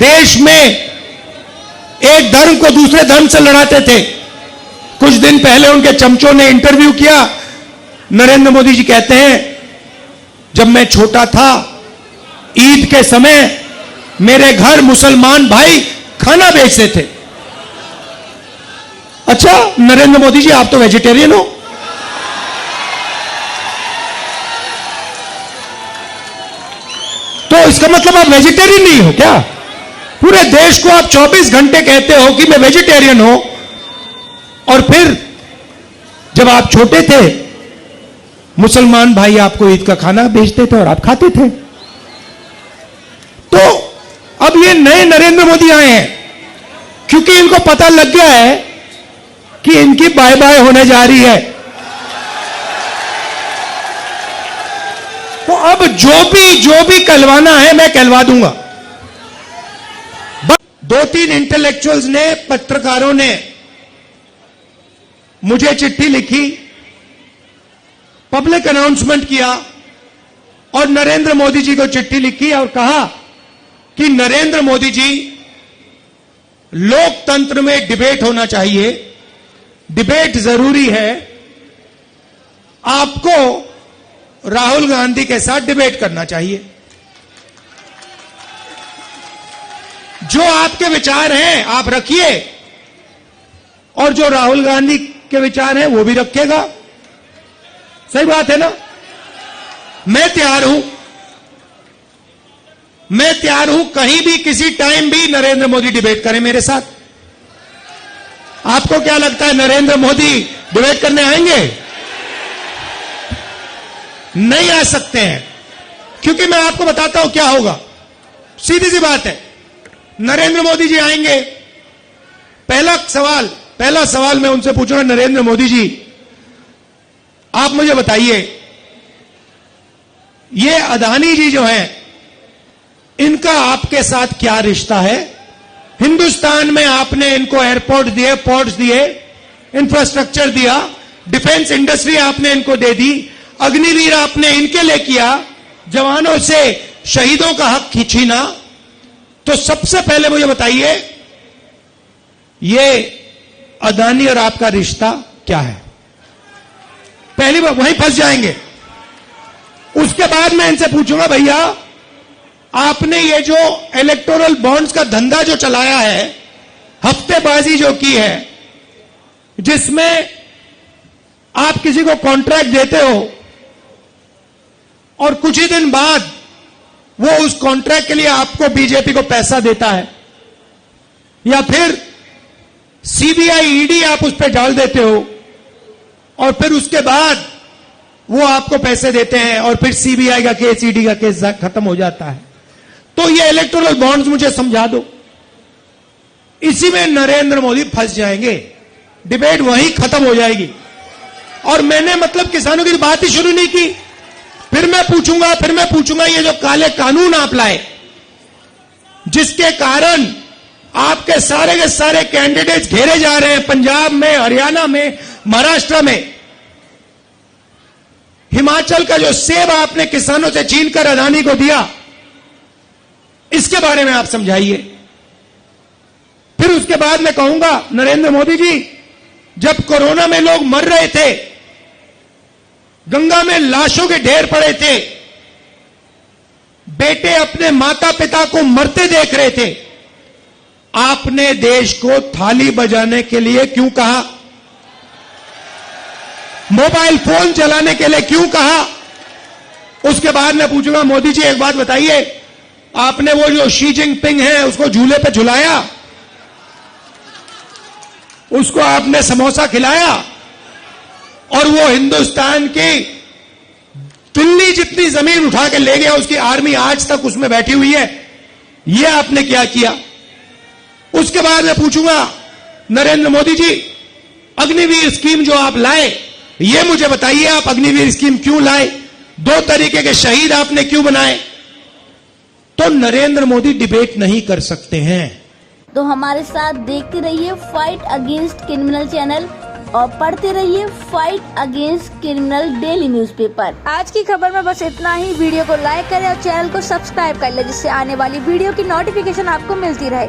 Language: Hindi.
देश में एक धर्म को दूसरे धर्म से लड़ाते थे। कुछ दिन पहले उनके चमचों ने इंटरव्यू किया। नरेंद्र मोदी जी कहते हैं, जब मैं छोटा था ईद के समय मेरे घर मुसलमान भाई खाना बेचते थे। अच्छा नरेंद्र मोदी जी, आप तो वेजिटेरियन हो। तो इसका मतलब आप वेजिटेरियन नहीं हो क्या? पूरे देश को आप 24 घंटे कहते हो कि मैं वेजिटेरियन हूं, और फिर जब आप छोटे थे मुसलमान भाई आपको ईद का खाना बेचते थे और आप खाते थे। तो अब ये नए नरेंद्र मोदी आए हैं क्योंकि इनको पता लग गया है कि इनकी बाय बाय होने जा रही है। तो अब जो भी कहलवाना है मैं कहलवा दूंगा। 2-3 इंटेलेक्चुअल्स ने, पत्रकारों ने मुझे चिट्ठी लिखी, पब्लिक अनाउंसमेंट किया और नरेंद्र मोदी जी को चिट्ठी लिखी और कहा कि नरेंद्र मोदी जी, लोकतंत्र में डिबेट होना चाहिए, डिबेट जरूरी है, आपको राहुल गांधी के साथ डिबेट करना चाहिए। जो आपके विचार हैं आप रखिए और जो राहुल गांधी के विचार हैं वो भी रखेगा। सही बात है ना? मैं तैयार हूं कहीं भी किसी टाइम भी नरेंद्र मोदी डिबेट करें मेरे साथ। आपको क्या लगता है नरेंद्र मोदी डिबेट करने आएंगे? नहीं आ सकते हैं, क्योंकि मैं आपको बताता हूं क्या होगा। सीधी सी बात है, नरेंद्र मोदी जी आएंगे, पहला सवाल मैं उनसे पूछूंगा, नरेंद्र मोदी जी आप मुझे बताइए, ये अदानी जी जो हैं इनका आपके साथ क्या रिश्ता है? हिंदुस्तान में आपने इनको एयरपोर्ट दिए, पोर्ट्स दिए, इंफ्रास्ट्रक्चर दिया, डिफेंस इंडस्ट्री आपने इनको दे दी, अग्निवीर आपने इनके लिए किया, जवानों से शहीदों का हक छीना। तो सबसे पहले मुझे बताइए, ये अदानी और आपका रिश्ता क्या है? पहली बार वहीं फंस जाएंगे। उसके बाद मैं इनसे पूछूंगा, भैया आपने ये जो इलेक्टोरल बॉन्ड्स का धंधा जो चलाया है, हफ्तेबाजी जो की है, जिसमें आप किसी को कॉन्ट्रैक्ट देते हो और कुछ ही दिन बाद वो उस कॉन्ट्रैक्ट के लिए आपको बीजेपी को पैसा देता है, या फिर सीबीआई ईडी आप उस पर डाल देते हो और फिर उसके बाद वो आपको पैसे देते हैं और फिर सीबीआई का केस, ईडी का केस खत्म हो जाता है। तो ये इलेक्टोरल बॉन्ड्स मुझे समझा दो। इसी में नरेंद्र मोदी फंस जाएंगे, डिबेट वहीं खत्म हो जाएगी। और मैंने मतलब किसानों की बात ही शुरू नहीं की। फिर मैं पूछूंगा ये जो काले कानून आप लाए, जिसके कारण आपके सारे के सारे कैंडिडेट्स घेरे जा रहे हैं, पंजाब में, हरियाणा में, महाराष्ट्र में, हिमाचल का जो सेब आपने किसानों से छीनकर अदानी को दिया, इसके बारे में आप समझाइए। फिर उसके बाद मैं कहूंगा, नरेंद्र मोदी जी, जब कोरोना में लोग मर रहे थे, गंगा में लाशों के ढेर पड़े थे, बेटे अपने माता पिता को मरते देख रहे थे, आपने देश को थाली बजाने के लिए क्यों कहा? मोबाइल फोन चलाने के लिए क्यों कहा? उसके बाद मैं पूछूंगा, मोदी जी एक बात बताइए, आपने वो जो शी जिनपिंग है उसको झूले पे झुलाया, उसको आपने समोसा खिलाया और वो हिंदुस्तान की दिल्ली जितनी जमीन उठा के ले गया, उसकी आर्मी आज तक उसमें बैठी हुई है, ये आपने क्या किया? उसके बाद मैं पूछूंगा, नरेंद्र मोदी जी, अग्निवीर स्कीम जो आप लाए, ये मुझे बताइए, आप अग्निवीर स्कीम क्यों लाए? 2 तरीके के शहीद आपने क्यों बनाए? तो नरेंद्र मोदी डिबेट नहीं कर सकते हैं। तो हमारे साथ देखते रहिए फाइट अगेंस्ट क्रिमिनल चैनल। और पढ़ते रहिए fight against criminal daily newspaper. आज की खबर में बस इतना ही। वीडियो को लाइक करें और चैनल को सब्सक्राइब कर लें, जिससे आने वाली वीडियो की नोटिफिकेशन आपको मिलती रहे।